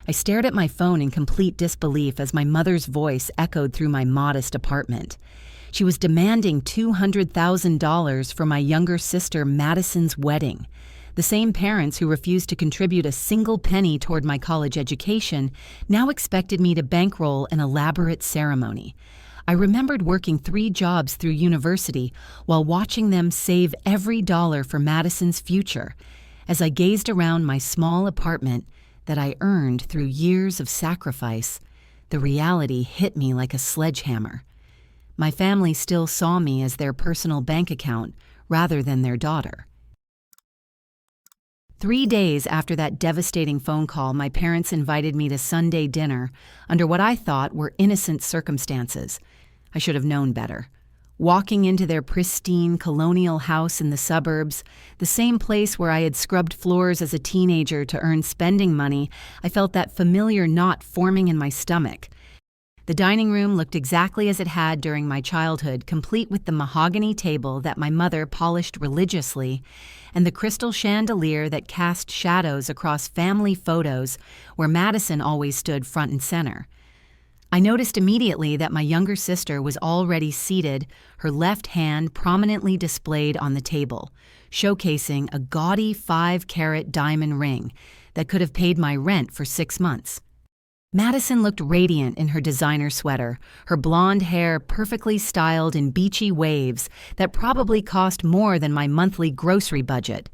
I stared at my phone in complete disbelief as my mother's voice echoed through my modest apartment. She was demanding $200,000 for my younger sister Madison's wedding. The same parents who refused to contribute a single penny toward my college education now expected me to bankroll an elaborate ceremony. I remembered working 3 jobs through university while watching them save every dollar for Madison's future. As I gazed around my small apartment that I earned through years of sacrifice, the reality hit me like a sledgehammer. My family still saw me as their personal bank account rather than their daughter. 3 days after that devastating phone call, my parents invited me to Sunday dinner under what I thought were innocent circumstances. I should have known better. Walking into their pristine colonial house in the suburbs, the same place where I had scrubbed floors as a teenager to earn spending money, I felt that familiar knot forming in my stomach. The dining room looked exactly as it had during my childhood, complete with the mahogany table that my mother polished religiously and the crystal chandelier that cast shadows across family photos where Madison always stood front and center. I noticed immediately that my younger sister was already seated, her left hand prominently displayed on the table, showcasing a gaudy 5-carat diamond ring that could have paid my rent for 6 months. Madison looked radiant in her designer sweater, her blonde hair perfectly styled in beachy waves that probably cost more than my monthly grocery budget.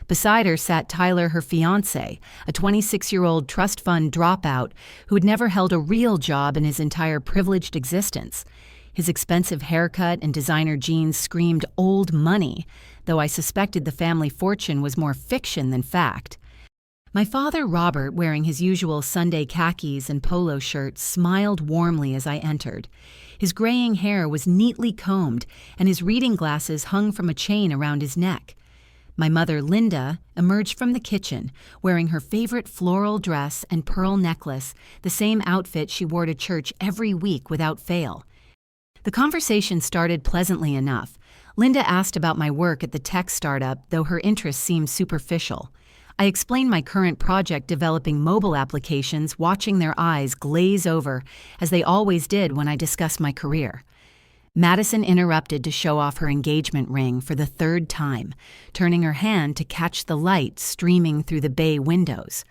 Beside her sat Tyler, her fiancé, a 26-year-old trust fund dropout who had never held a real job in his entire privileged existence. His expensive haircut and designer jeans screamed old money, though I suspected the family fortune was more fiction than fact. My father, Robert, wearing his usual Sunday khakis and polo shirt, smiled warmly as I entered. His graying hair was neatly combed, and his reading glasses hung from a chain around his neck. My mother, Linda, emerged from the kitchen, wearing her favorite floral dress and pearl necklace, the same outfit she wore to church every week without fail. The conversation started pleasantly enough. Linda asked about my work at the tech startup, though her interest seemed superficial. I explained my current project developing mobile applications, watching their eyes glaze over, as they always did when I discussed my career. Madison interrupted to show off her engagement ring for the 3rd time, turning her hand to catch the light streaming through the bay windows.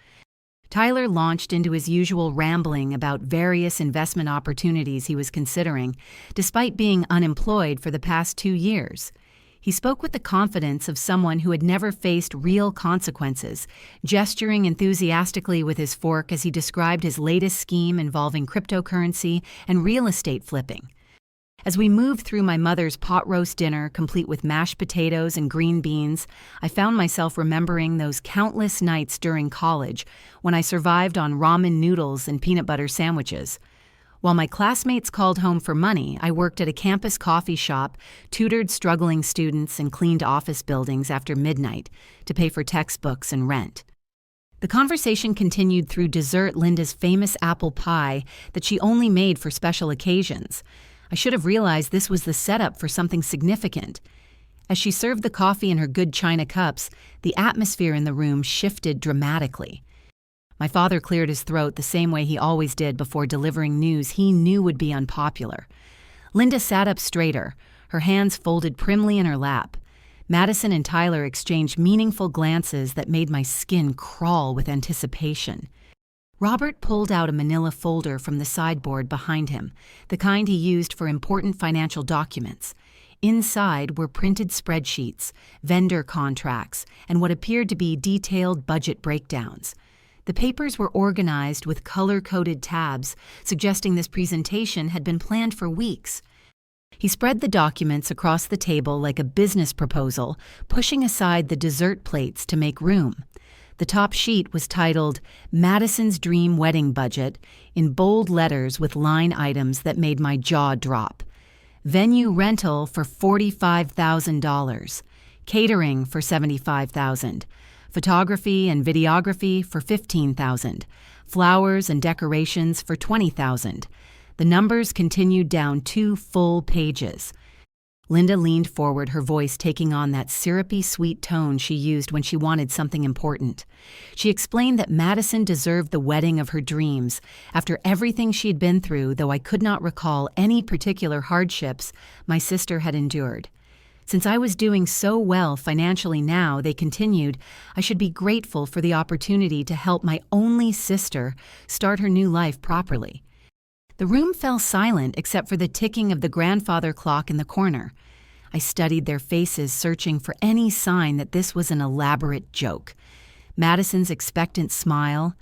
Tyler launched into his usual rambling about various investment opportunities he was considering, despite being unemployed for the past 2 years. He spoke with the confidence of someone who had never faced real consequences, gesturing enthusiastically with his fork as he described his latest scheme involving cryptocurrency and real estate flipping. As we moved through my mother's pot roast dinner, complete with mashed potatoes and green beans, I found myself remembering those countless nights during college when I survived on ramen noodles and peanut butter sandwiches. While my classmates called home for money, I worked at a campus coffee shop, tutored struggling students, and cleaned office buildings after midnight to pay for textbooks and rent. The conversation continued through dessert, Linda's famous apple pie that she only made for special occasions. I should have realized this was the setup for something significant. As she served the coffee in her good china cups, the atmosphere in the room shifted dramatically. My father cleared his throat the same way he always did before delivering news he knew would be unpopular. Linda sat up straighter, her hands folded primly in her lap. Madison and Tyler exchanged meaningful glances that made my skin crawl with anticipation. Robert pulled out a manila folder from the sideboard behind him, the kind he used for important financial documents. Inside were printed spreadsheets, vendor contracts, and what appeared to be detailed budget breakdowns. The papers were organized with color-coded tabs, suggesting this presentation had been planned for weeks. He spread the documents across the table like a business proposal, pushing aside the dessert plates to make room. The top sheet was titled Madison's Dream Wedding Budget in bold letters with line items that made my jaw drop. Venue rental for $45,000, catering for $75,000, photography and videography for $15,000, flowers and decorations for $20,000. The numbers continued down 2 full pages. Linda leaned forward, her voice taking on that syrupy, sweet tone she used when she wanted something important. She explained that Madison deserved the wedding of her dreams after everything she had been through, though I could not recall any particular hardships my sister had endured. Since I was doing so well financially now, they continued, I should be grateful for the opportunity to help my only sister start her new life properly. The room fell silent except for the ticking of the grandfather clock in the corner. I studied their faces, searching for any sign that this was an elaborate joke. Madison's expectant smile,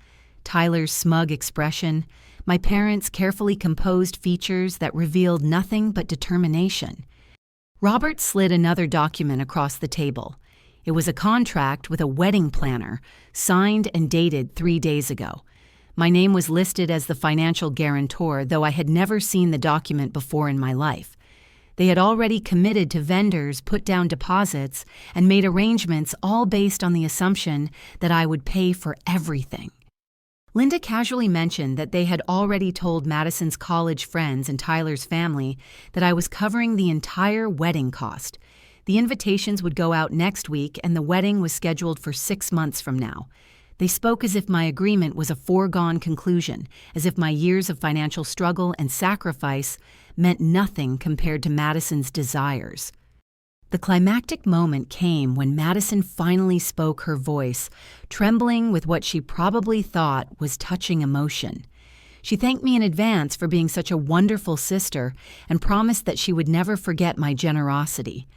Tyler's smug expression, my parents' carefully composed features that revealed nothing but determination. Robert slid another document across the table. It was a contract with a wedding planner, signed and dated 3 days ago. My name was listed as the financial guarantor, though I had never seen the document before in my life. They had already committed to vendors, put down deposits, and made arrangements all based on the assumption that I would pay for everything. Linda casually mentioned that they had already told Madison's college friends and Tyler's family that I was covering the entire wedding cost. The invitations would go out next week, and the wedding was scheduled for 6 months from now. They spoke as if my agreement was a foregone conclusion, as if my years of financial struggle and sacrifice meant nothing compared to Madison's desires. The climactic moment came when Madison finally spoke, her voice trembling with what she probably thought was touching emotion. She thanked me in advance for being such a wonderful sister and promised that she would never forget my generosity.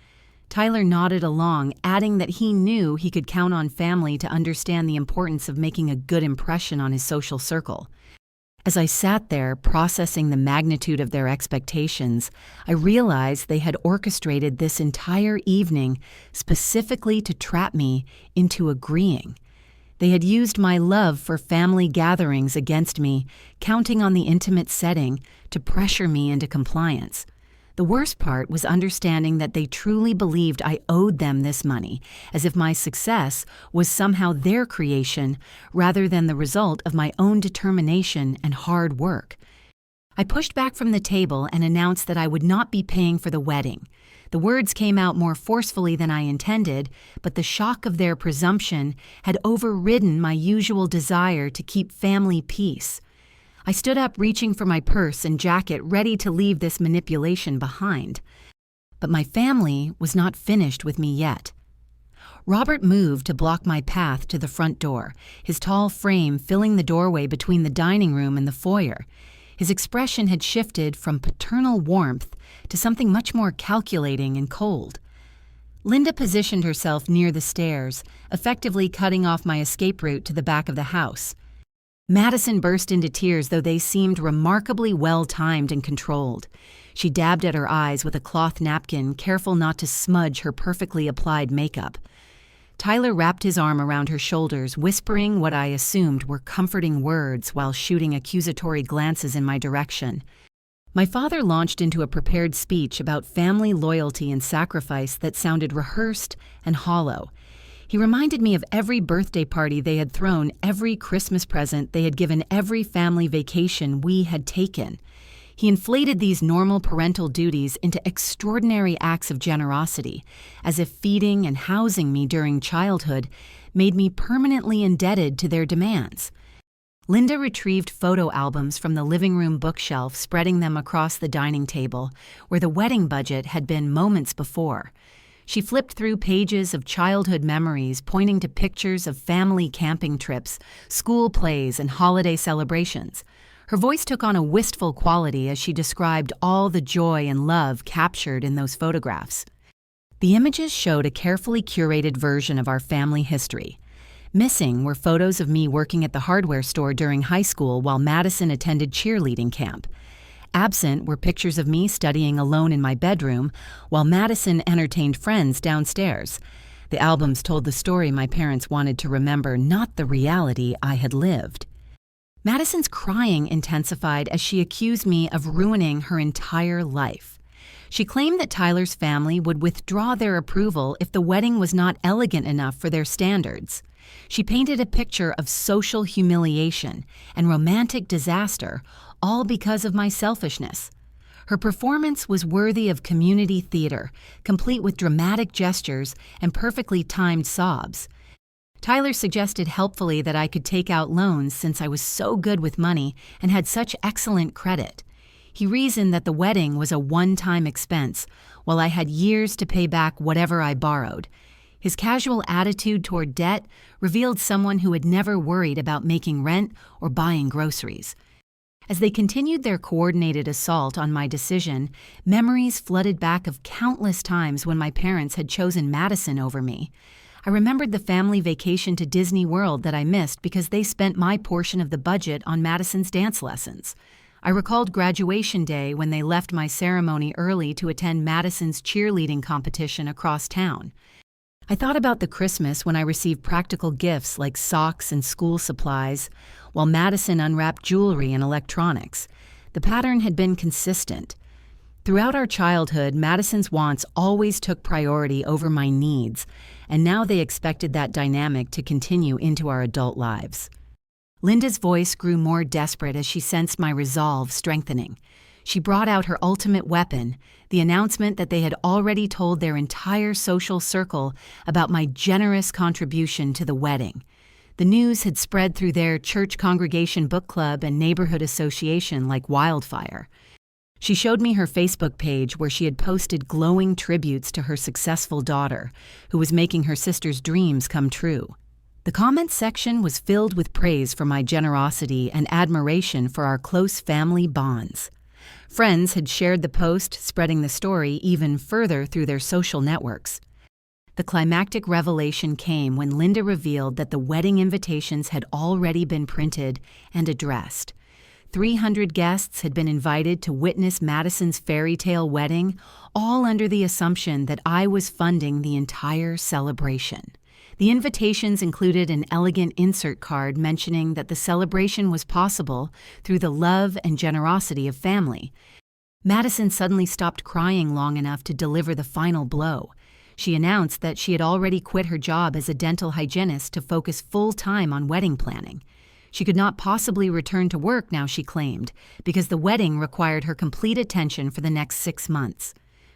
Tyler nodded along, adding that he knew he could count on family to understand the importance of making a good impression on his social circle. As I sat there, processing the magnitude of their expectations, I realized they had orchestrated this entire evening specifically to trap me into agreeing. They had used my love for family gatherings against me, counting on the intimate setting to pressure me into compliance. The worst part was understanding that they truly believed I owed them this money, as if my success was somehow their creation rather than the result of my own determination and hard work. I pushed back from the table and announced that I would not be paying for the wedding. The words came out more forcefully than I intended, but the shock of their presumption had overridden my usual desire to keep family peace. I stood up, reaching for my purse and jacket, ready to leave this manipulation behind. But my family was not finished with me yet. Robert moved to block my path to the front door, his tall frame filling the doorway between the dining room and the foyer. His expression had shifted from paternal warmth to something much more calculating and cold. Linda positioned herself near the stairs, effectively cutting off my escape route to the back of the house. Madison burst into tears, though they seemed remarkably well-timed and controlled. She dabbed at her eyes with a cloth napkin, careful not to smudge her perfectly applied makeup. Tyler wrapped his arm around her shoulders, whispering what I assumed were comforting words while shooting accusatory glances in my direction. My father launched into a prepared speech about family loyalty and sacrifice that sounded rehearsed and hollow. He reminded me of every birthday party they had thrown, every Christmas present they had given, every family vacation we had taken. He inflated these normal parental duties into extraordinary acts of generosity, as if feeding and housing me during childhood made me permanently indebted to their demands. Linda retrieved photo albums from the living room bookshelf, spreading them across the dining table, where the wedding budget had been moments before. She flipped through pages of childhood memories, pointing to pictures of family camping trips, school plays, and holiday celebrations. Her voice took on a wistful quality as she described all the joy and love captured in those photographs. The images showed a carefully curated version of our family history. Missing were photos of me working at the hardware store during high school while Madison attended cheerleading camp. Absent were pictures of me studying alone in my bedroom while Madison entertained friends downstairs. The albums told the story my parents wanted to remember, not the reality I had lived. Madison's crying intensified as she accused me of ruining her entire life. She claimed that Tyler's family would withdraw their approval if the wedding was not elegant enough for their standards. She painted a picture of social humiliation and romantic disaster, all because of my selfishness. Her performance was worthy of community theater, complete with dramatic gestures and perfectly timed sobs. Tyler suggested helpfully that I could take out loans since I was so good with money and had such excellent credit. He reasoned that the wedding was a one-time expense, while I had years to pay back whatever I borrowed. His casual attitude toward debt revealed someone who had never worried about making rent or buying groceries. As they continued their coordinated assault on my decision, memories flooded back of countless times when my parents had chosen Madison over me. I remembered the family vacation to Disney World that I missed because they spent my portion of the budget on Madison's dance lessons. I recalled graduation day when they left my ceremony early to attend Madison's cheerleading competition across town. I thought about the Christmas when I received practical gifts like socks and school supplies, while Madison unwrapped jewelry and electronics. The pattern had been consistent. Throughout our childhood, Madison's wants always took priority over my needs, and now they expected that dynamic to continue into our adult lives. Linda's voice grew more desperate as she sensed my resolve strengthening. She brought out her ultimate weapon, the announcement that they had already told their entire social circle about my generous contribution to the wedding. The news had spread through their church congregation book club and neighborhood association like wildfire. She showed me her Facebook page where she had posted glowing tributes to her successful daughter, who was making her sister's dreams come true. The comments section was filled with praise for my generosity and admiration for our close family bonds. Friends had shared the post, spreading the story even further through their social networks. The climactic revelation came when Linda revealed that the wedding invitations had already been printed and addressed. 300 guests had been invited to witness Madison's fairy tale wedding, all under the assumption that I was funding the entire celebration. The invitations included an elegant insert card mentioning that the celebration was possible through the love and generosity of family. Madison suddenly stopped crying long enough to deliver the final blow. She announced that she had already quit her job as a dental hygienist to focus full-time on wedding planning. She could not possibly return to work now, she claimed, because the wedding required her complete attention for the next 6 months.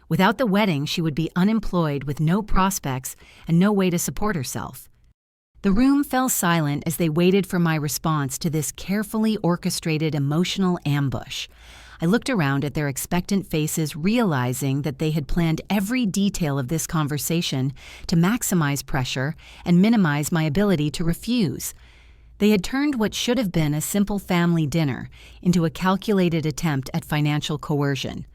Without the wedding, she would be unemployed with no prospects and no way to support herself. The room fell silent as they waited for my response to this carefully orchestrated emotional ambush. I looked around at their expectant faces, realizing that they had planned every detail of this conversation to maximize pressure and minimize my ability to refuse. They had turned what should have been a simple family dinner into a calculated attempt at financial coercion.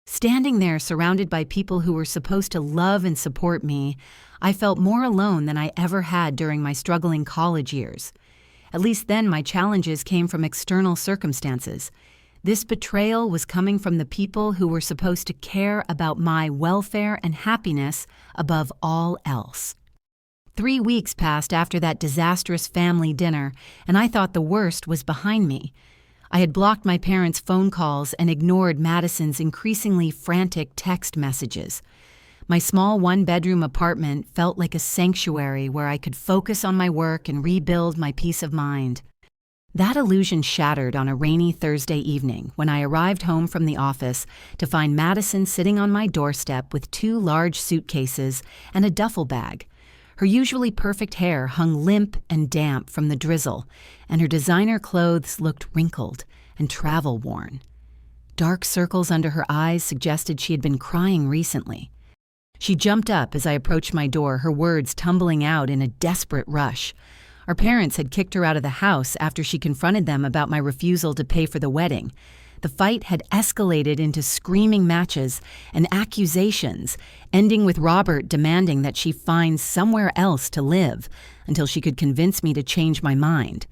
Standing there surrounded by people who were supposed to love and support me, I felt more alone than I ever had during my struggling college years. At least then my challenges came from external circumstances. This betrayal was coming from the people who were supposed to care about my welfare and happiness above all else. 3 weeks passed after that disastrous family dinner, and I thought the worst was behind me. I had blocked my parents' phone calls and ignored Madison's increasingly frantic text messages. My small one-bedroom apartment felt like a sanctuary where I could focus on my work and rebuild my peace of mind. That illusion shattered on a rainy Thursday evening when I arrived home from the office to find Madison sitting on my doorstep with 2 large suitcases and a duffel bag. Her usually perfect hair hung limp and damp from the drizzle, and her designer clothes looked wrinkled and travel-worn. Dark circles under her eyes suggested she had been crying recently. She jumped up as I approached my door, her words tumbling out in a desperate rush. Our parents had kicked her out of the house after she confronted them about my refusal to pay for the wedding. The fight had escalated into screaming matches and accusations, ending with Robert demanding that she find somewhere else to live until she could convince me to change my mind.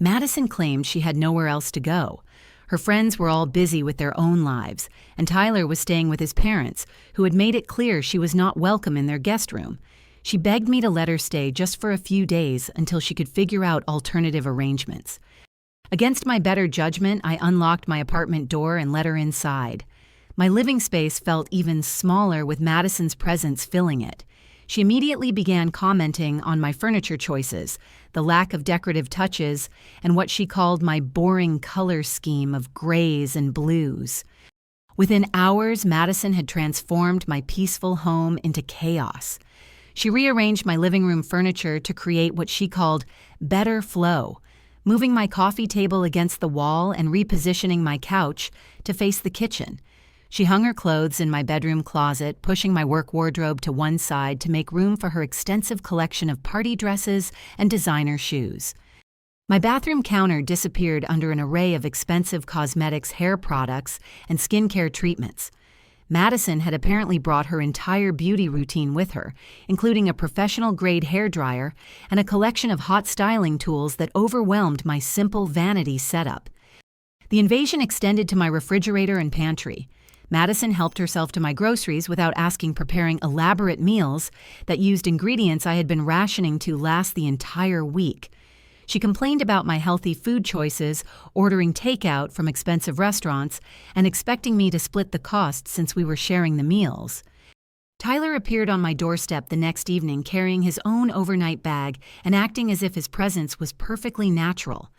Madison claimed she had nowhere else to go. Her friends were all busy with their own lives, and Tyler was staying with his parents, who had made it clear she was not welcome in their guest room. She begged me to let her stay just for a few days until she could figure out alternative arrangements. Against my better judgment, I unlocked my apartment door and let her inside. My living space felt even smaller with Madison's presence filling it. She immediately began commenting on my furniture choices, the lack of decorative touches, and what she called my boring color scheme of grays and blues. Within hours, Madison had transformed my peaceful home into chaos. She rearranged my living room furniture to create what she called better flow, moving my coffee table against the wall and repositioning my couch to face the kitchen. She hung her clothes in my bedroom closet, pushing my work wardrobe to one side to make room for her extensive collection of party dresses and designer shoes. My bathroom counter disappeared under an array of expensive cosmetics, hair products, and skincare treatments. Madison had apparently brought her entire beauty routine with her, including a professional-grade hairdryer and a collection of hot styling tools that overwhelmed my simple vanity setup. The invasion extended to my refrigerator and pantry. Madison helped herself to my groceries without asking, preparing elaborate meals that used ingredients I had been rationing to last the entire week. She complained about my healthy food choices, ordering takeout from expensive restaurants, and expecting me to split the cost since we were sharing the meals. Tyler appeared on my doorstep the next evening carrying his own overnight bag and acting as if his presence was perfectly natural.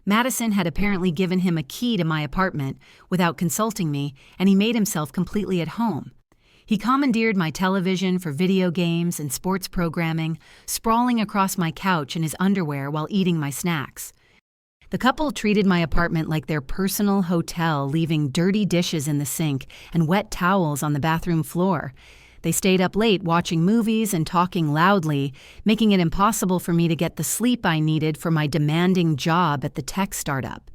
Madison had apparently given him a key to my apartment without consulting me, and he made himself completely at home. He commandeered my television for video games and sports programming, sprawling across my couch in his underwear while eating my snacks. The couple treated my apartment like their personal hotel, leaving dirty dishes in the sink and wet towels on the bathroom floor. They stayed up late watching movies and talking loudly, making it impossible for me to get the sleep I needed for my demanding job at the tech startup.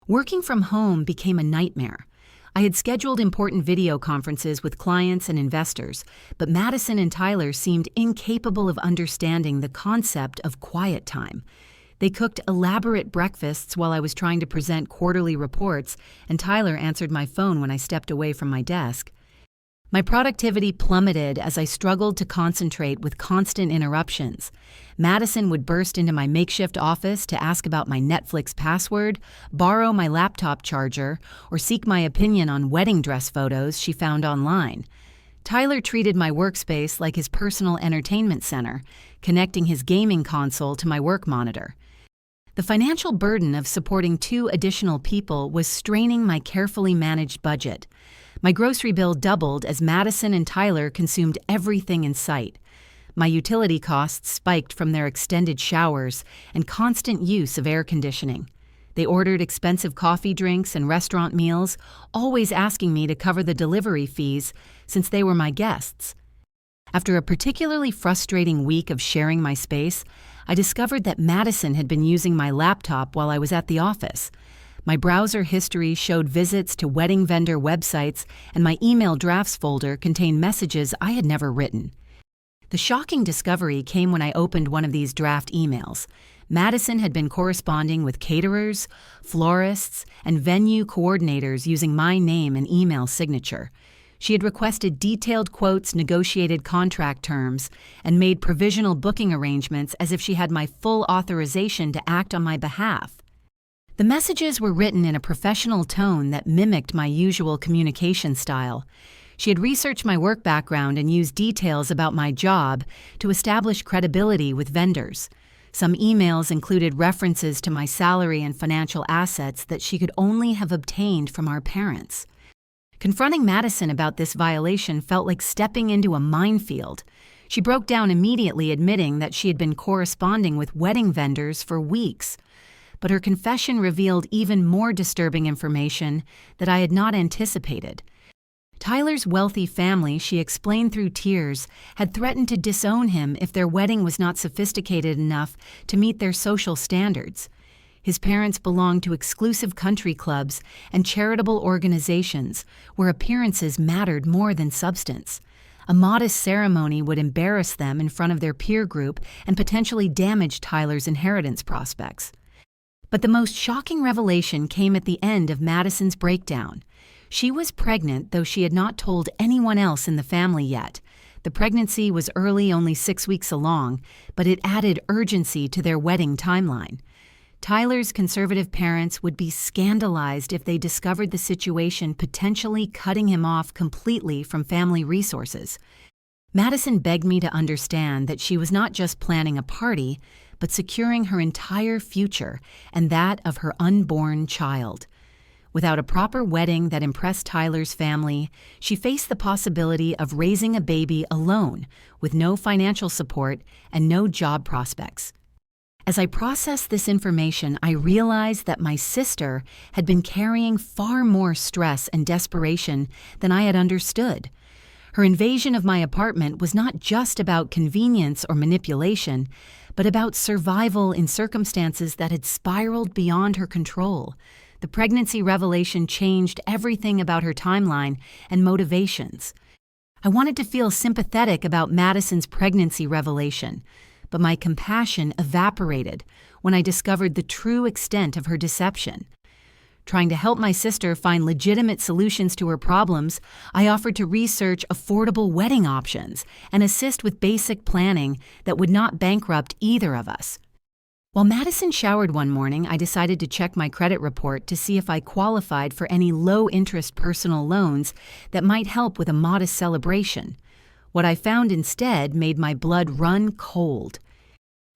Working from home became a nightmare. I had scheduled important video conferences with clients and investors, but Madison and Tyler seemed incapable of understanding the concept of quiet time. They cooked elaborate breakfasts while I was trying to present quarterly reports, and Tyler answered my phone when I stepped away from my desk. My productivity plummeted as I struggled to concentrate with constant interruptions. Madison would burst into my makeshift office to ask about my Netflix password, borrow my laptop charger, or seek my opinion on wedding dress photos she found online. Tyler treated my workspace like his personal entertainment center, connecting his gaming console to my work monitor. The financial burden of supporting 2 additional people was straining my carefully managed budget. My grocery bill doubled as Madison and Tyler consumed everything in sight. My utility costs spiked from their extended showers and constant use of air conditioning. They ordered expensive coffee drinks and restaurant meals, always asking me to cover the delivery fees since they were my guests. After a particularly frustrating week of sharing my space, I discovered that Madison had been using my laptop while I was at the office. My browser history showed visits to wedding vendor websites, and my email drafts folder contained messages I had never written. The shocking discovery came when I opened one of these draft emails. Madison had been corresponding with caterers, florists, and venue coordinators using my name and email signature. She had requested detailed quotes, negotiated contract terms, and made provisional booking arrangements as if she had my full authorization to act on my behalf. The messages were written in a professional tone that mimicked my usual communication style. She had researched my work background and used details about my job to establish credibility with vendors. Some emails included references to my salary and financial assets that she could only have obtained from our parents. Confronting Madison about this violation felt like stepping into a minefield. She broke down immediately, admitting that she had been corresponding with wedding vendors for weeks. But her confession revealed even more disturbing information that I had not anticipated. Tyler's wealthy family, she explained through tears, had threatened to disown him if their wedding was not sophisticated enough to meet their social standards. His parents belonged to exclusive country clubs and charitable organizations where appearances mattered more than substance. A modest ceremony would embarrass them in front of their peer group and potentially damage Tyler's inheritance prospects. But the most shocking revelation came at the end of Madison's breakdown. She was pregnant, though she had not told anyone else in the family yet. The pregnancy was early, only 6 weeks along, but it added urgency to their wedding timeline. Tyler's conservative parents would be scandalized if they discovered the situation, potentially cutting him off completely from family resources. Madison begged me to understand that she was not just planning a party, but securing her entire future and that of her unborn child. Without a proper wedding that impressed Tyler's family, she faced the possibility of raising a baby alone with no financial support and no job prospects. As I processed this information, I realized that my sister had been carrying far more stress and desperation than I had understood. Her invasion of my apartment was not just about convenience or manipulation, but about survival in circumstances that had spiraled beyond her control. The pregnancy revelation changed everything about her timeline and motivations. I wanted to feel sympathetic about Madison's pregnancy revelation, but my compassion evaporated when I discovered the true extent of her deception. Trying to help my sister find legitimate solutions to her problems, I offered to research affordable wedding options and assist with basic planning that would not bankrupt either of us. While Madison showered one morning, I decided to check my credit report to see if I qualified for any low-interest personal loans that might help with a modest celebration. What I found instead made my blood run cold.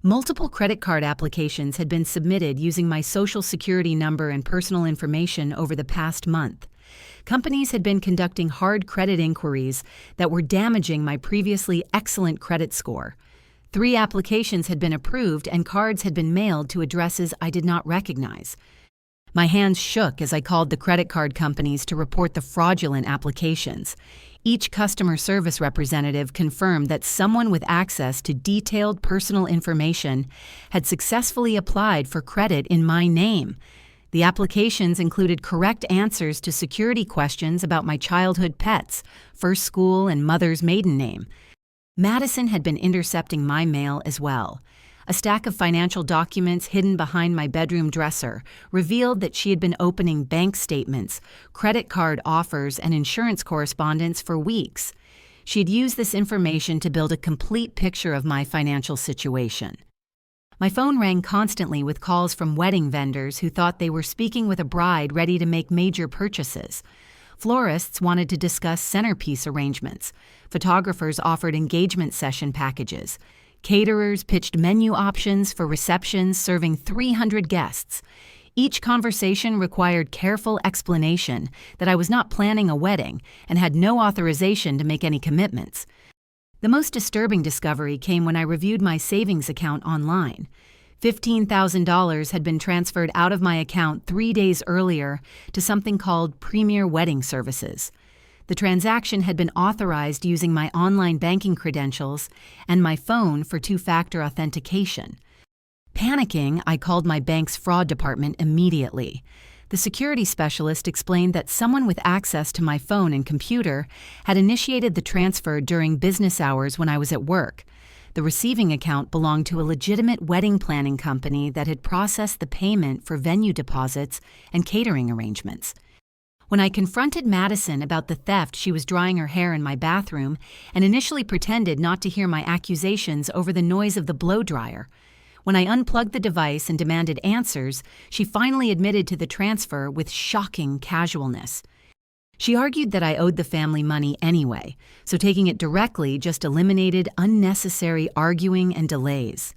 Multiple credit card applications had been submitted using my Social Security number and personal information over the past month. Companies had been conducting hard credit inquiries that were damaging my previously excellent credit score. 3 applications had been approved and cards had been mailed to addresses I did not recognize. My hands shook as I called the credit card companies to report the fraudulent applications. Each customer service representative confirmed that someone with access to detailed personal information had successfully applied for credit in my name. The applications included correct answers to security questions about my childhood pets, first school, and mother's maiden name. Madison had been intercepting my mail as well. A stack of financial documents hidden behind my bedroom dresser revealed that she had been opening bank statements, credit card offers, and insurance correspondence for weeks. She had used this information to build a complete picture of my financial situation. My phone rang constantly with calls from wedding vendors who thought they were speaking with a bride ready to make major purchases. Florists wanted to discuss centerpiece arrangements. Photographers offered engagement session packages. Caterers pitched menu options for receptions serving 300 guests. Each conversation required careful explanation that I was not planning a wedding and had no authorization to make any commitments. The most disturbing discovery came when I reviewed my savings account online. $15,000 had been transferred out of my account 3 days earlier to something called Premier Wedding Services. The transaction had been authorized using my online banking credentials and my phone for 2-factor authentication. Panicking, I called my bank's fraud department immediately. The security specialist explained that someone with access to my phone and computer had initiated the transfer during business hours when I was at work. The receiving account belonged to a legitimate wedding planning company that had processed the payment for venue deposits and catering arrangements. When I confronted Madison about the theft, she was drying her hair in my bathroom and initially pretended not to hear my accusations over the noise of the blow dryer. When I unplugged the device and demanded answers, she finally admitted to the transfer with shocking casualness. She argued that I owed the family money anyway, so taking it directly just eliminated unnecessary arguing and delays.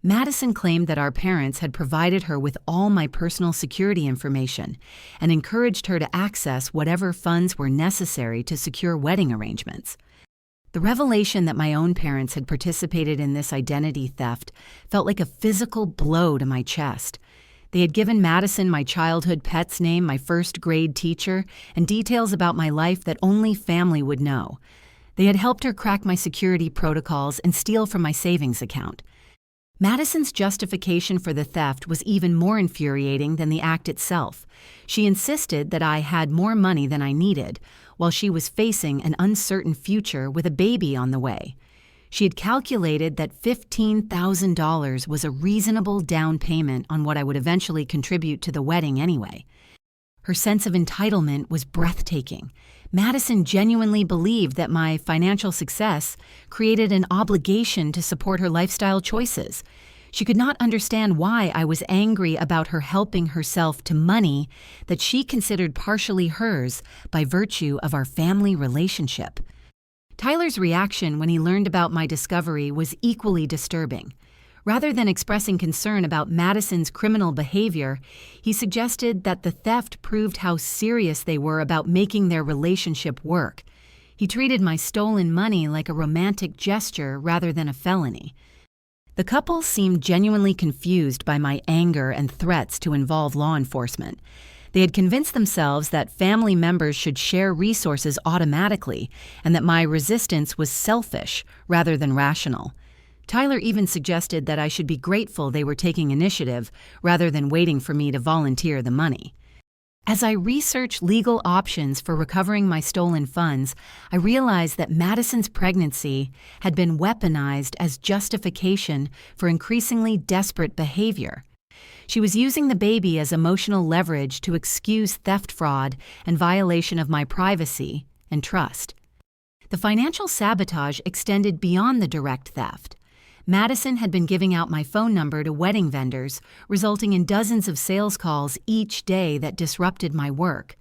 Madison claimed that our parents had provided her with all my personal security information and encouraged her to access whatever funds were necessary to secure wedding arrangements. The revelation that my own parents had participated in this identity theft felt like a physical blow to my chest. They had given Madison my childhood pet's name, my first-grade teacher, and details about my life that only family would know. They had helped her crack my security protocols and steal from my savings account. Madison's justification for the theft was even more infuriating than the act itself. She insisted that I had more money than I needed, while she was facing an uncertain future with a baby on the way. She had calculated that $15,000 was a reasonable down payment on what I would eventually contribute to the wedding anyway. Her sense of entitlement was breathtaking. Madison genuinely believed that my financial success created an obligation to support her lifestyle choices. She could not understand why I was angry about her helping herself to money that she considered partially hers by virtue of our family relationship. Tyler's reaction when he learned about my discovery was equally disturbing. Rather than expressing concern about Madison's criminal behavior, he suggested that the theft proved how serious they were about making their relationship work. He treated my stolen money like a romantic gesture rather than a felony. The couple seemed genuinely confused by my anger and threats to involve law enforcement. They had convinced themselves that family members should share resources automatically and that my resistance was selfish rather than rational. Tyler even suggested that I should be grateful they were taking initiative rather than waiting for me to volunteer the money. As I researched legal options for recovering my stolen funds, I realized that Madison's pregnancy had been weaponized as justification for increasingly desperate behavior. She was using the baby as emotional leverage to excuse theft, fraud, and violation of my privacy and trust. The financial sabotage extended beyond the direct theft. Madison had been giving out my phone number to wedding vendors, resulting in dozens of sales calls each day that disrupted my work.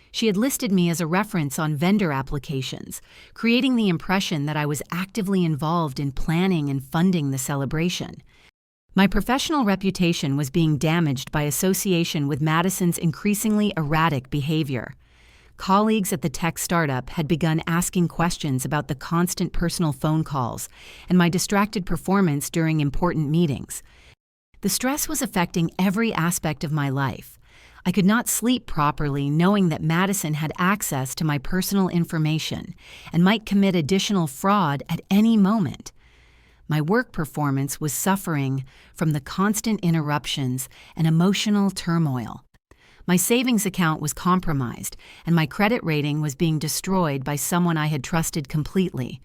She had listed me as a reference on vendor applications, creating the impression that I was actively involved in planning and funding the celebration. My professional reputation was being damaged by association with Madison's increasingly erratic behavior. Colleagues at the tech startup had begun asking questions about the constant personal phone calls and my distracted performance during important meetings. The stress was affecting every aspect of my life. I could not sleep properly knowing that Madison had access to my personal information and might commit additional fraud at any moment. My work performance was suffering from the constant interruptions and emotional turmoil. My savings account was compromised, and my credit rating was being destroyed by someone I had trusted completely.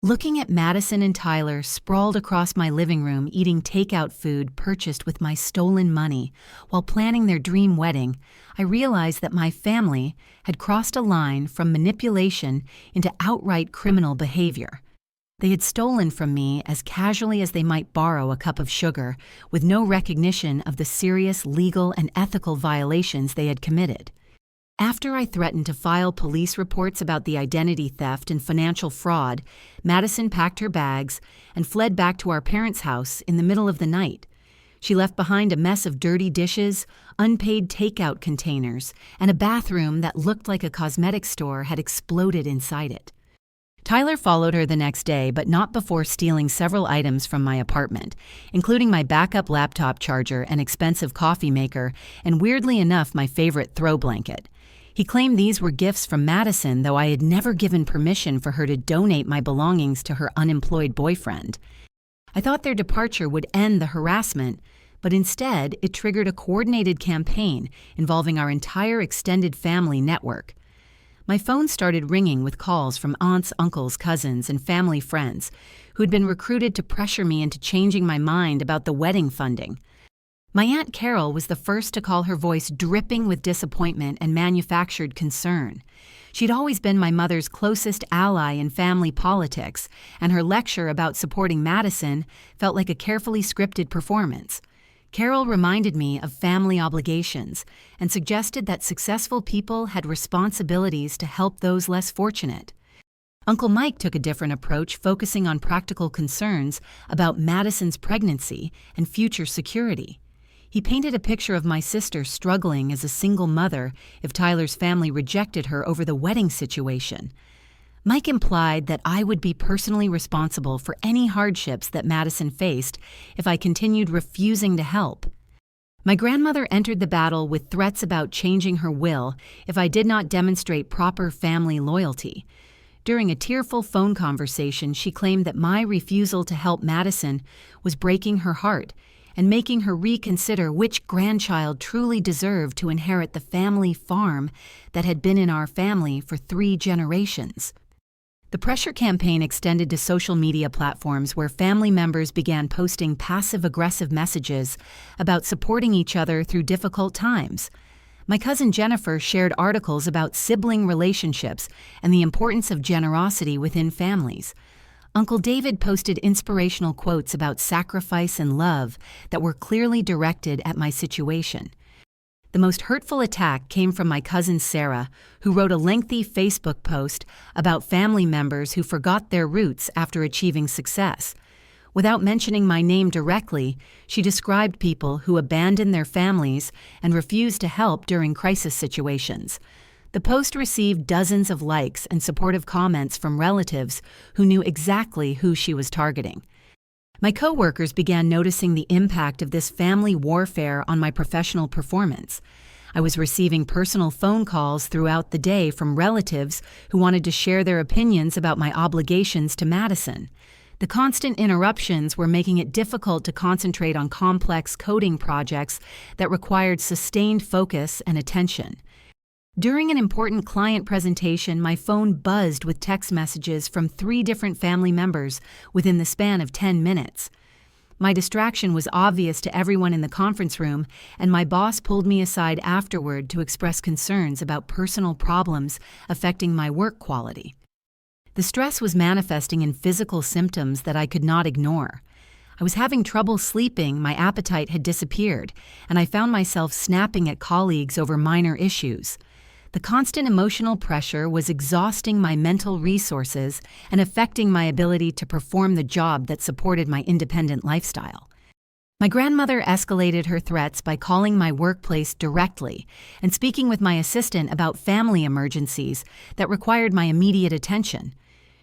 Looking at Madison and Tyler sprawled across my living room eating takeout food purchased with my stolen money while planning their dream wedding, I realized that my family had crossed a line from manipulation into outright criminal behavior. They had stolen from me as casually as they might borrow a cup of sugar, with no recognition of the serious legal and ethical violations they had committed. After I threatened to file police reports about the identity theft and financial fraud, Madison packed her bags and fled back to our parents' house in the middle of the night. She left behind a mess of dirty dishes, unpaid takeout containers, and a bathroom that looked like a cosmetic store had exploded inside it. Tyler followed her the next day, but not before stealing several items from my apartment, including my backup laptop charger, an expensive coffee maker, and weirdly enough, my favorite throw blanket. He claimed these were gifts from Madison, though I had never given permission for her to donate my belongings to her unemployed boyfriend. I thought their departure would end the harassment, but instead it triggered a coordinated campaign involving our entire extended family network. My phone started ringing with calls from aunts, uncles, cousins, and family friends who had been recruited to pressure me into changing my mind about the wedding funding. My Aunt Carol was the first to call, her voice dripping with disappointment and manufactured concern. She'd always been my mother's closest ally in family politics, and her lecture about supporting Madison felt like a carefully scripted performance. Carol reminded me of family obligations and suggested that successful people had responsibilities to help those less fortunate. Uncle Mike took a different approach, focusing on practical concerns about Madison's pregnancy and future security. He painted a picture of my sister struggling as a single mother if Tyler's family rejected her over the wedding situation. Mike implied that I would be personally responsible for any hardships that Madison faced if I continued refusing to help. My grandmother entered the battle with threats about changing her will if I did not demonstrate proper family loyalty. During a tearful phone conversation, she claimed that my refusal to help Madison was breaking her heart and making her reconsider which grandchild truly deserved to inherit the family farm that had been in our family for 3 generations. The pressure campaign extended to social media platforms where family members began posting passive-aggressive messages about supporting each other through difficult times. My cousin Jennifer shared articles about sibling relationships and the importance of generosity within families. Uncle David posted inspirational quotes about sacrifice and love that were clearly directed at my situation. The most hurtful attack came from my cousin Sarah, who wrote a lengthy Facebook post about family members who forgot their roots after achieving success. Without mentioning my name directly, she described people who abandon their families and refuse to help during crisis situations. The post received dozens of likes and supportive comments from relatives who knew exactly who she was targeting. My coworkers began noticing the impact of this family warfare on my professional performance. I was receiving personal phone calls throughout the day from relatives who wanted to share their opinions about my obligations to Madison. The constant interruptions were making it difficult to concentrate on complex coding projects that required sustained focus and attention. During an important client presentation, my phone buzzed with text messages from 3 different family members within the span of 10 minutes. My distraction was obvious to everyone in the conference room, and my boss pulled me aside afterward to express concerns about personal problems affecting my work quality. The stress was manifesting in physical symptoms that I could not ignore. I was having trouble sleeping, my appetite had disappeared, and I found myself snapping at colleagues over minor issues. The constant emotional pressure was exhausting my mental resources and affecting my ability to perform the job that supported my independent lifestyle. My grandmother escalated her threats by calling my workplace directly and speaking with my assistant about family emergencies that required my immediate attention.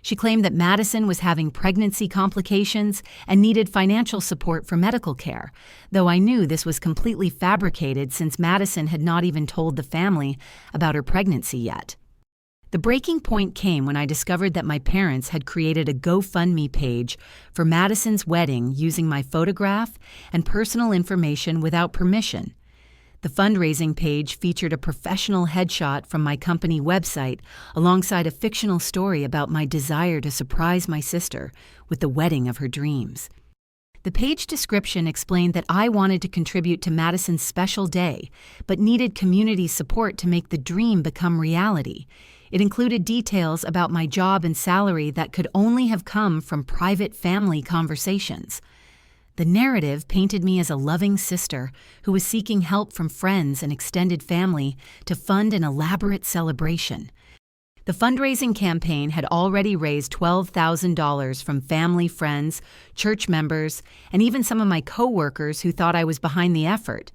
She claimed that Madison was having pregnancy complications and needed financial support for medical care, though I knew this was completely fabricated since Madison had not even told the family about her pregnancy yet. The breaking point came when I discovered that my parents had created a GoFundMe page for Madison's wedding using my photograph and personal information without permission. The fundraising page featured a professional headshot from my company website alongside a fictional story about my desire to surprise my sister with the wedding of her dreams. The page description explained that I wanted to contribute to Madison's special day, but needed community support to make the dream become reality. It included details about my job and salary that could only have come from private family conversations. The narrative painted me as a loving sister who was seeking help from friends and extended family to fund an elaborate celebration. The fundraising campaign had already raised $12,000 from family, friends, church members, and even some of my coworkers who thought I was behind the effort.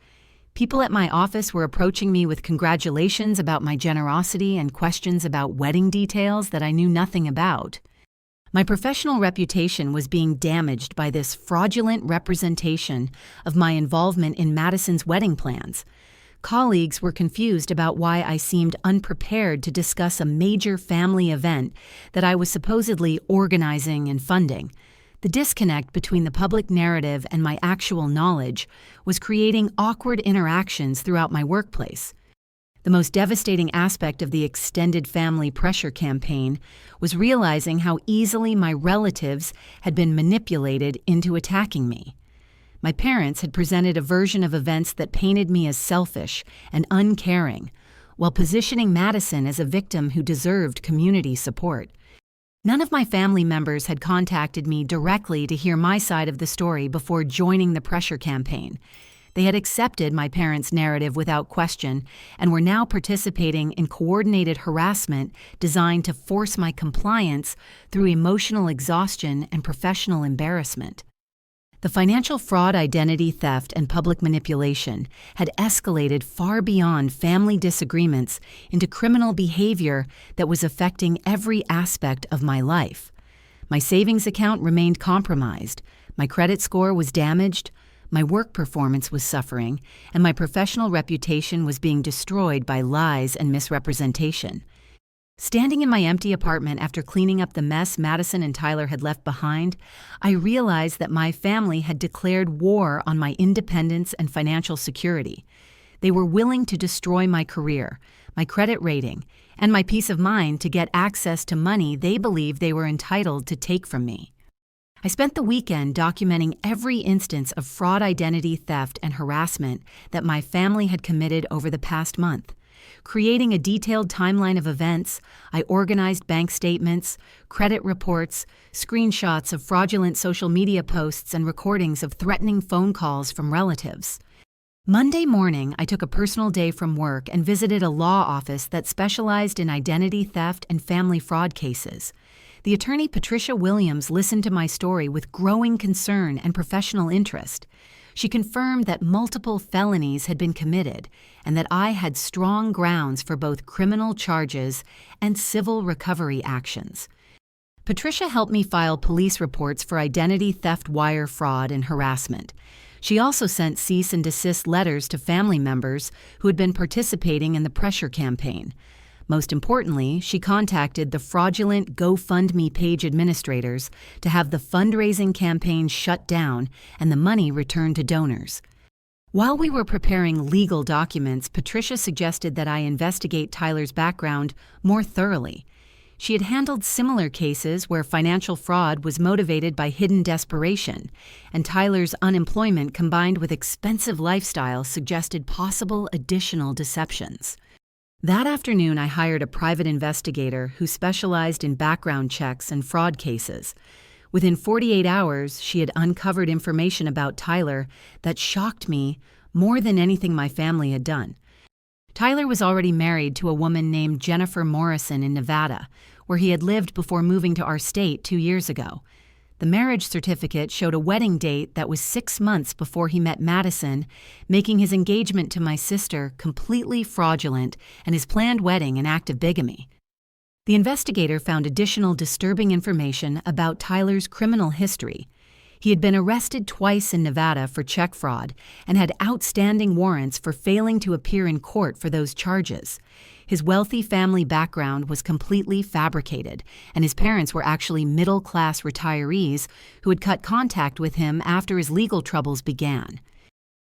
People at my office were approaching me with congratulations about my generosity and questions about wedding details that I knew nothing about. My professional reputation was being damaged by this fraudulent representation of my involvement in Madison's wedding plans. Colleagues were confused about why I seemed unprepared to discuss a major family event that I was supposedly organizing and funding. The disconnect between the public narrative and my actual knowledge was creating awkward interactions throughout my workplace. The most devastating aspect of the extended family pressure campaign was realizing how easily my relatives had been manipulated into attacking me. My parents had presented a version of events that painted me as selfish and uncaring, while positioning Madison as a victim who deserved community support. None of my family members had contacted me directly to hear my side of the story before joining the pressure campaign. They had accepted my parents' narrative without question and were now participating in coordinated harassment designed to force my compliance through emotional exhaustion and professional embarrassment. The financial fraud, identity theft, and public manipulation had escalated far beyond family disagreements into criminal behavior that was affecting every aspect of my life. My savings account remained compromised, my credit score was damaged, my work performance was suffering, and my professional reputation was being destroyed by lies and misrepresentation. Standing in my empty apartment after cleaning up the mess Madison and Tyler had left behind, I realized that my family had declared war on my independence and financial security. They were willing to destroy my career, my credit rating, and my peace of mind to get access to money they believed they were entitled to take from me. I spent the weekend documenting every instance of fraud, identity theft, and harassment that my family had committed over the past month. Creating a detailed timeline of events, I organized bank statements, credit reports, screenshots of fraudulent social media posts, and recordings of threatening phone calls from relatives. Monday morning, I took a personal day from work and visited a law office that specialized in identity theft and family fraud cases. The attorney Patricia Williams listened to my story with growing concern and professional interest. She confirmed that multiple felonies had been committed and that I had strong grounds for both criminal charges and civil recovery actions. Patricia helped me file police reports for identity theft, wire fraud, and harassment. She also sent cease and desist letters to family members who had been participating in the pressure campaign. Most importantly, she contacted the fraudulent GoFundMe page administrators to have the fundraising campaign shut down and the money returned to donors. While we were preparing legal documents, Patricia suggested that I investigate Tyler's background more thoroughly. She had handled similar cases where financial fraud was motivated by hidden desperation, and Tyler's unemployment combined with expensive lifestyle suggested possible additional deceptions. That afternoon, I hired a private investigator who specialized in background checks and fraud cases. Within 48 hours, she had uncovered information about Tyler that shocked me more than anything my family had done. Tyler was already married to a woman named Jennifer Morrison in Nevada, where he had lived before moving to our state 2 years ago. The marriage certificate showed a wedding date that was 6 months before he met Madison, making his engagement to my sister completely fraudulent and his planned wedding an act of bigamy. The investigator found additional disturbing information about Tyler's criminal history. He had been arrested twice in Nevada for check fraud and had outstanding warrants for failing to appear in court for those charges. His wealthy family background was completely fabricated, and his parents were actually middle-class retirees who had cut contact with him after his legal troubles began.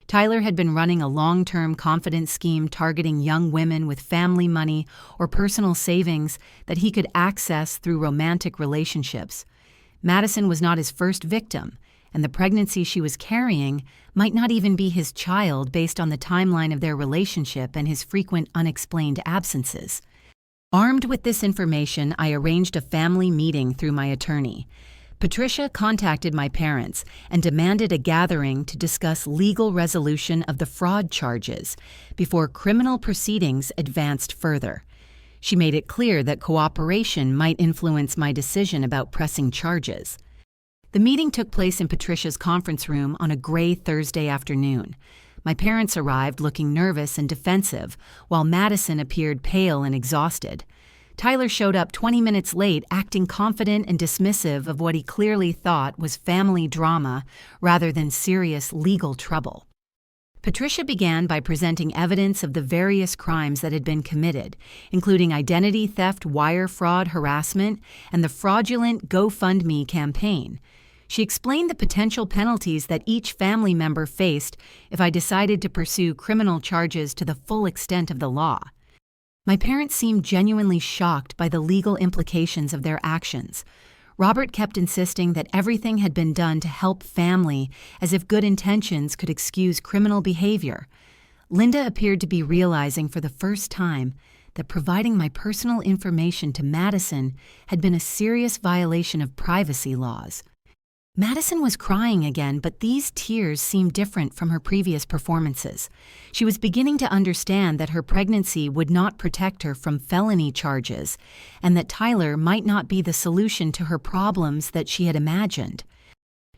Tyler had been running a long-term confidence scheme targeting young women with family money or personal savings that he could access through romantic relationships. Madison was not his first victim, and the pregnancy she was carrying might not even be his child based on the timeline of their relationship and his frequent unexplained absences. Armed with this information, I arranged a family meeting through my attorney. Patricia contacted my parents and demanded a gathering to discuss legal resolution of the fraud charges before criminal proceedings advanced further. She made it clear that cooperation might influence my decision about pressing charges. The meeting took place in Patricia's conference room on a gray Thursday afternoon. My parents arrived looking nervous and defensive, while Madison appeared pale and exhausted. Tyler showed up 20 minutes late, acting confident and dismissive of what he clearly thought was family drama rather than serious legal trouble. Patricia began by presenting evidence of the various crimes that had been committed, including identity theft, wire fraud, harassment, and the fraudulent GoFundMe campaign. She explained the potential penalties that each family member faced if I decided to pursue criminal charges to the full extent of the law. My parents seemed genuinely shocked by the legal implications of their actions. Robert kept insisting that everything had been done to help family, as if good intentions could excuse criminal behavior. Linda appeared to be realizing for the first time that providing my personal information to Madison had been a serious violation of privacy laws. Madison was crying again, but these tears seemed different from her previous performances. She was beginning to understand that her pregnancy would not protect her from felony charges, and that Tyler might not be the solution to her problems that she had imagined.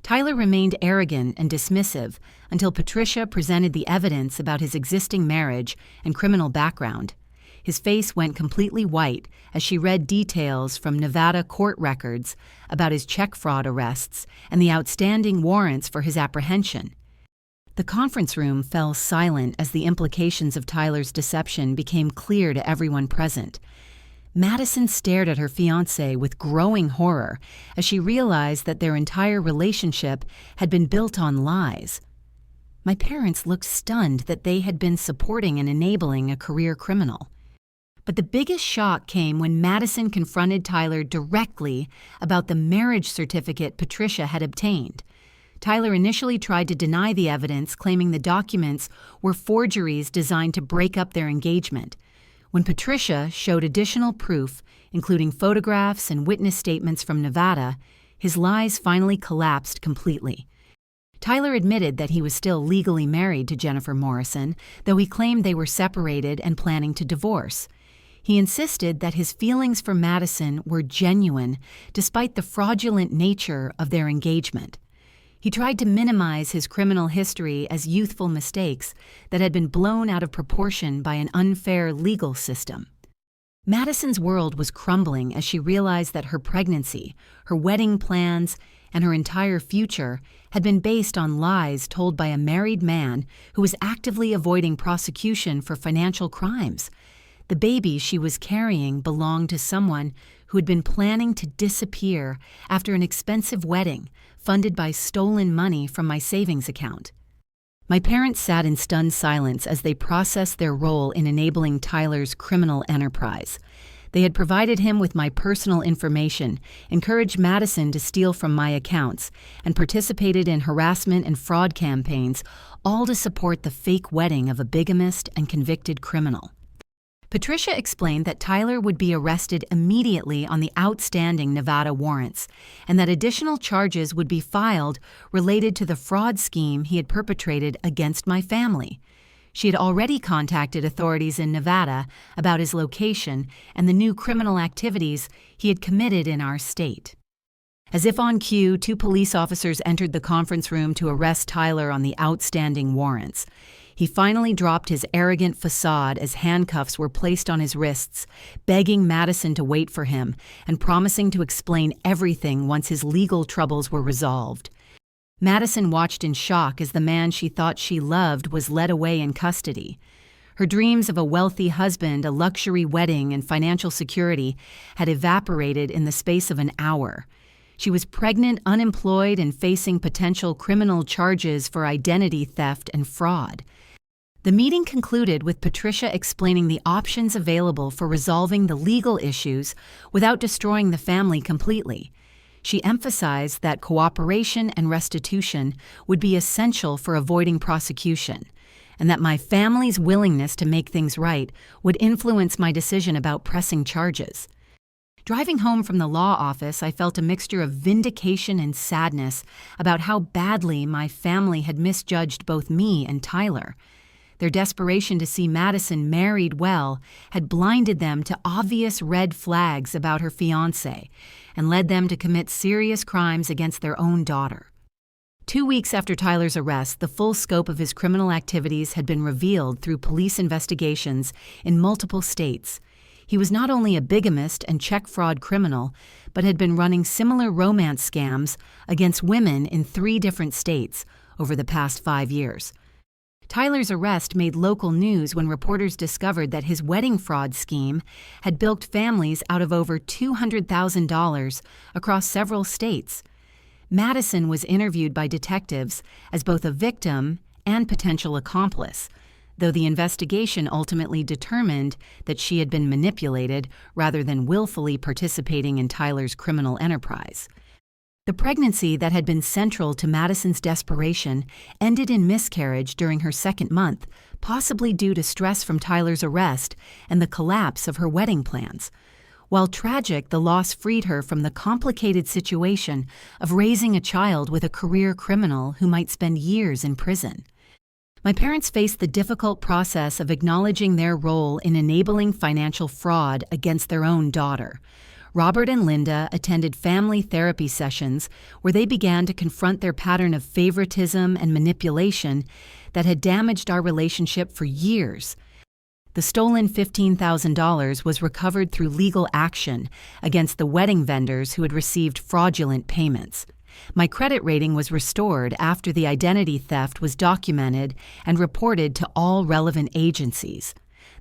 Tyler remained arrogant and dismissive until Patricia presented the evidence about his existing marriage and criminal background. His face went completely white as she read details from Nevada court records about his check fraud arrests and the outstanding warrants for his apprehension. The conference room fell silent as the implications of Tyler's deception became clear to everyone present. Madison stared at her fiancé with growing horror as she realized that their entire relationship had been built on lies. My parents looked stunned that they had been supporting and enabling a career criminal. But the biggest shock came when Madison confronted Tyler directly about the marriage certificate Patricia had obtained. Tyler initially tried to deny the evidence, claiming the documents were forgeries designed to break up their engagement. When Patricia showed additional proof, including photographs and witness statements from Nevada, his lies finally collapsed completely. Tyler admitted that he was still legally married to Jennifer Morrison, though he claimed they were separated and planning to divorce. He insisted that his feelings for Madison were genuine despite the fraudulent nature of their engagement. He tried to minimize his criminal history as youthful mistakes that had been blown out of proportion by an unfair legal system. Madison's world was crumbling as she realized that her pregnancy, her wedding plans, and her entire future had been based on lies told by a married man who was actively avoiding prosecution for financial crimes. The baby she was carrying belonged to someone who had been planning to disappear after an expensive wedding funded by stolen money from my savings account. My parents sat in stunned silence as they processed their role in enabling Tyler's criminal enterprise. They had provided him with my personal information, encouraged Madison to steal from my accounts, and participated in harassment and fraud campaigns, all to support the fake wedding of a bigamist and convicted criminal. Patricia explained that Tyler would be arrested immediately on the outstanding Nevada warrants, and that additional charges would be filed related to the fraud scheme he had perpetrated against my family. She had already contacted authorities in Nevada about his location and the new criminal activities he had committed in our state. As if on cue, 2 police officers entered the conference room to arrest Tyler on the outstanding warrants. He finally dropped his arrogant facade as handcuffs were placed on his wrists, begging Madison to wait for him and promising to explain everything once his legal troubles were resolved. Madison watched in shock as the man she thought she loved was led away in custody. Her dreams of a wealthy husband, a luxury wedding, and financial security had evaporated in the space of an hour. She was pregnant, unemployed, and facing potential criminal charges for identity theft and fraud. The meeting concluded with Patricia explaining the options available for resolving the legal issues without destroying the family completely. She emphasized that cooperation and restitution would be essential for avoiding prosecution, and that my family's willingness to make things right would influence my decision about pressing charges. Driving home from the law office, I felt a mixture of vindication and sadness about how badly my family had misjudged both me and Tyler. Their desperation to see Madison married well had blinded them to obvious red flags about her fiancé and led them to commit serious crimes against their own daughter. 2 weeks after Tyler's arrest, the full scope of his criminal activities had been revealed through police investigations in multiple states. He was not only a bigamist and check fraud criminal, but had been running similar romance scams against women in 3 different states over the past 5 years. Tyler's arrest made local news when reporters discovered that his wedding fraud scheme had bilked families out of over $200,000 across several states. Madison was interviewed by detectives as both a victim and potential accomplice, though the investigation ultimately determined that she had been manipulated rather than willfully participating in Tyler's criminal enterprise. The pregnancy that had been central to Madison's desperation ended in miscarriage during her 2nd month, possibly due to stress from Tyler's arrest and the collapse of her wedding plans. While tragic, the loss freed her from the complicated situation of raising a child with a career criminal who might spend years in prison. My parents faced the difficult process of acknowledging their role in enabling financial fraud against their own daughter. Robert and Linda attended family therapy sessions where they began to confront their pattern of favoritism and manipulation that had damaged our relationship for years. The stolen $15,000 was recovered through legal action against the wedding vendors who had received fraudulent payments. My credit rating was restored after the identity theft was documented and reported to all relevant agencies.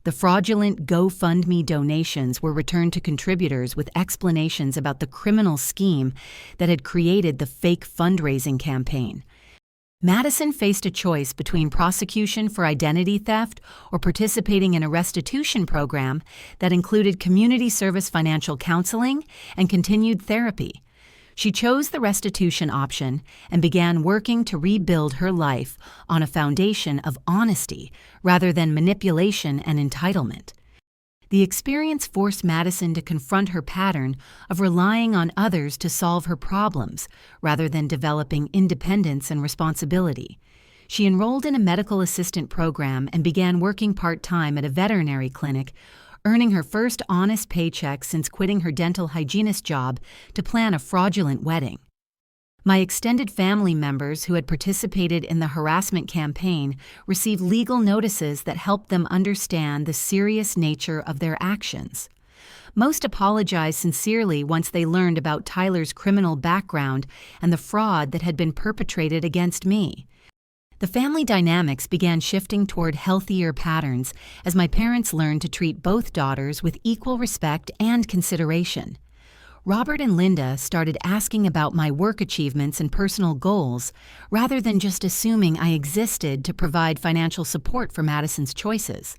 The fraudulent GoFundMe donations were returned to contributors with explanations about the criminal scheme that had created the fake fundraising campaign. Madison faced a choice between prosecution for identity theft or participating in a restitution program that included community service financial counseling and continued therapy. She chose the restitution option and began working to rebuild her life on a foundation of honesty rather than manipulation and entitlement. The experience forced Madison to confront her pattern of relying on others to solve her problems rather than developing independence and responsibility. She enrolled in a medical assistant program and began working part-time at a veterinary clinic, earning her first honest paycheck since quitting her dental hygienist job to plan a fraudulent wedding. My extended family members who had participated in the harassment campaign received legal notices that helped them understand the serious nature of their actions. Most apologized sincerely once they learned about Tyler's criminal background and the fraud that had been perpetrated against me. The family dynamics began shifting toward healthier patterns as my parents learned to treat both daughters with equal respect and consideration. Robert and Linda started asking about my work achievements and personal goals, rather than just assuming I existed to provide financial support for Madison's choices.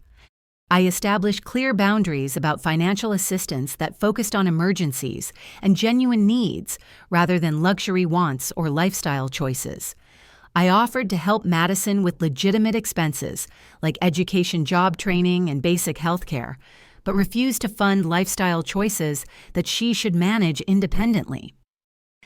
I established clear boundaries about financial assistance that focused on emergencies and genuine needs rather than luxury wants or lifestyle choices. I offered to help Madison with legitimate expenses like education, job training, and basic health care, but refused to fund lifestyle choices that she should manage independently.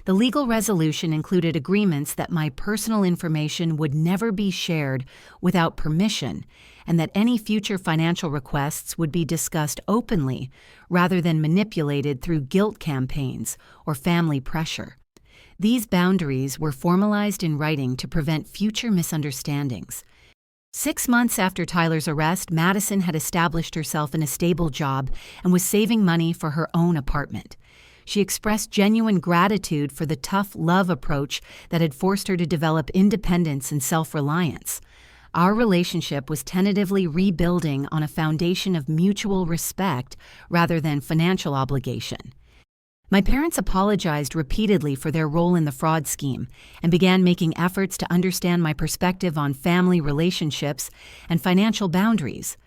The legal resolution included agreements that my personal information would never be shared without permission and that any future financial requests would be discussed openly rather than manipulated through guilt campaigns or family pressure. These boundaries were formalized in writing to prevent future misunderstandings. 6 months after Tyler's arrest, Madison had established herself in a stable job and was saving money for her own apartment. She expressed genuine gratitude for the tough love approach that had forced her to develop independence and self-reliance. Our relationship was tentatively rebuilding on a foundation of mutual respect rather than financial obligation. My parents apologized repeatedly for their role in the fraud scheme and began making efforts to understand my perspective on family relationships and financial boundaries.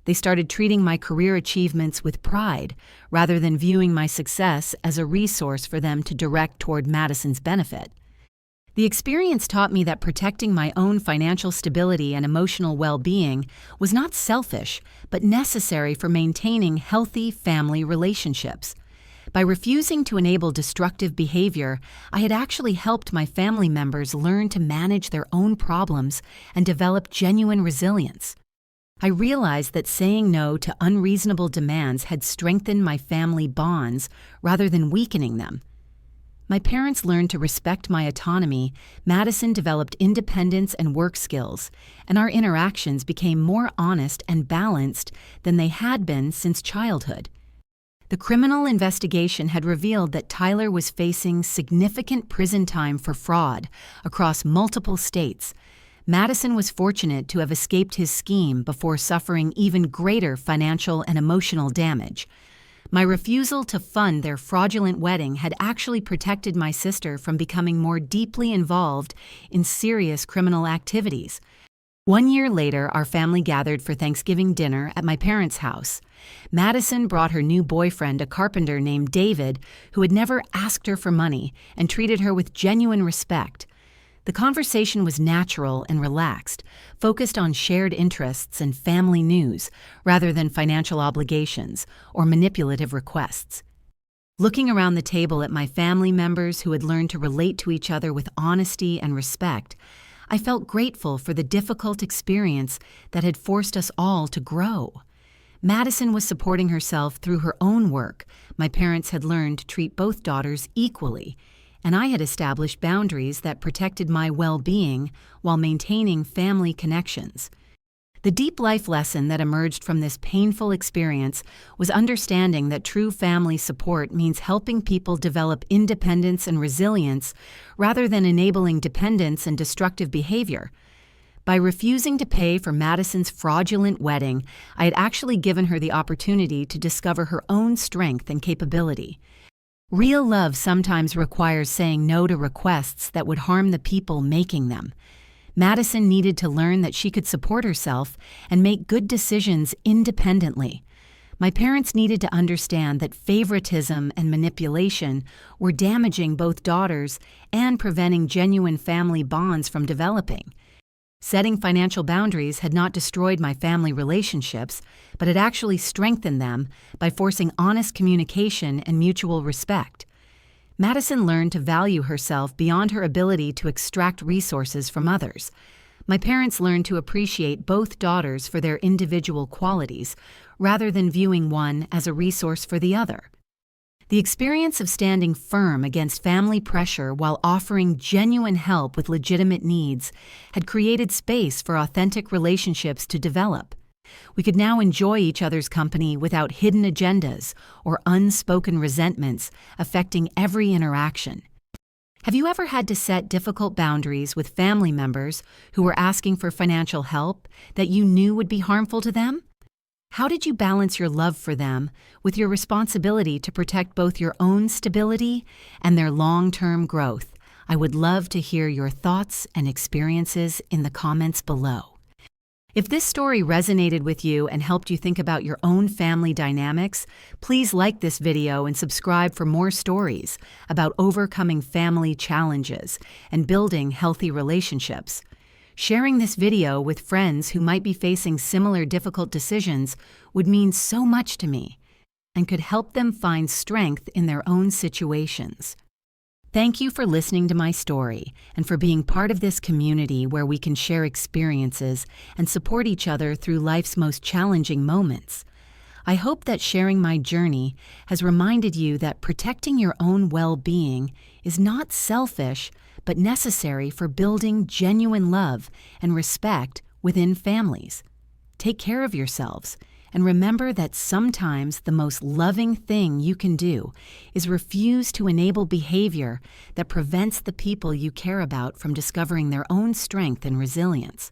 They started treating my career achievements with pride rather than viewing my success as a resource for them to direct toward Madison's benefit. The experience taught me that protecting my own financial stability and emotional well-being was not selfish, but necessary for maintaining healthy family relationships. By refusing to enable destructive behavior, I had actually helped my family members learn to manage their own problems and develop genuine resilience. I realized that saying no to unreasonable demands had strengthened my family bonds rather than weakening them. My parents learned to respect my autonomy, Madison developed independence and work skills, and our interactions became more honest and balanced than they had been since childhood. The criminal investigation had revealed that Tyler was facing significant prison time for fraud across multiple states. Madison was fortunate to have escaped his scheme before suffering even greater financial and emotional damage. My refusal to fund their fraudulent wedding had actually protected my sister from becoming more deeply involved in serious criminal activities. 1 year later, our family gathered for Thanksgiving dinner at my parents' house. Madison brought her new boyfriend, a carpenter named David, who had never asked her for money and treated her with genuine respect. The conversation was natural and relaxed, focused on shared interests and family news rather than financial obligations or manipulative requests. Looking around the table at my family members who had learned to relate to each other with honesty and respect, I felt grateful for the difficult experience that had forced us all to grow. Madison was supporting herself through her own work. My parents had learned to treat both daughters equally, and I had established boundaries that protected my well-being while maintaining family connections. The deep life lesson that emerged from this painful experience was understanding that true family support means helping people develop independence and resilience rather than enabling dependence and destructive behavior. By refusing to pay for Madison's fraudulent wedding, I had actually given her the opportunity to discover her own strength and capability. Real love sometimes requires saying no to requests that would harm the people making them. Madison needed to learn that she could support herself and make good decisions independently. My parents needed to understand that favoritism and manipulation were damaging both daughters and preventing genuine family bonds from developing. Setting financial boundaries had not destroyed my family relationships, but had actually strengthened them by forcing honest communication and mutual respect. Madison learned to value herself beyond her ability to extract resources from others. My parents learned to appreciate both daughters for their individual qualities, rather than viewing one as a resource for the other. The experience of standing firm against family pressure while offering genuine help with legitimate needs had created space for authentic relationships to develop. We could now enjoy each other's company without hidden agendas or unspoken resentments affecting every interaction. Have you ever had to set difficult boundaries with family members who were asking for financial help that you knew would be harmful to them? How did you balance your love for them with your responsibility to protect both your own stability and their long-term growth? I would love to hear your thoughts and experiences in the comments below. If this story resonated with you and helped you think about your own family dynamics, please like this video and subscribe for more stories about overcoming family challenges and building healthy relationships. Sharing this video with friends who might be facing similar difficult decisions would mean so much to me and could help them find strength in their own situations. Thank you for listening to my story and for being part of this community where we can share experiences and support each other through life's most challenging moments. I hope that sharing my journey has reminded you that protecting your own well-being is not selfish, but necessary for building genuine love and respect within families. Take care of yourselves, and remember that sometimes the most loving thing you can do is refuse to enable behavior that prevents the people you care about from discovering their own strength and resilience.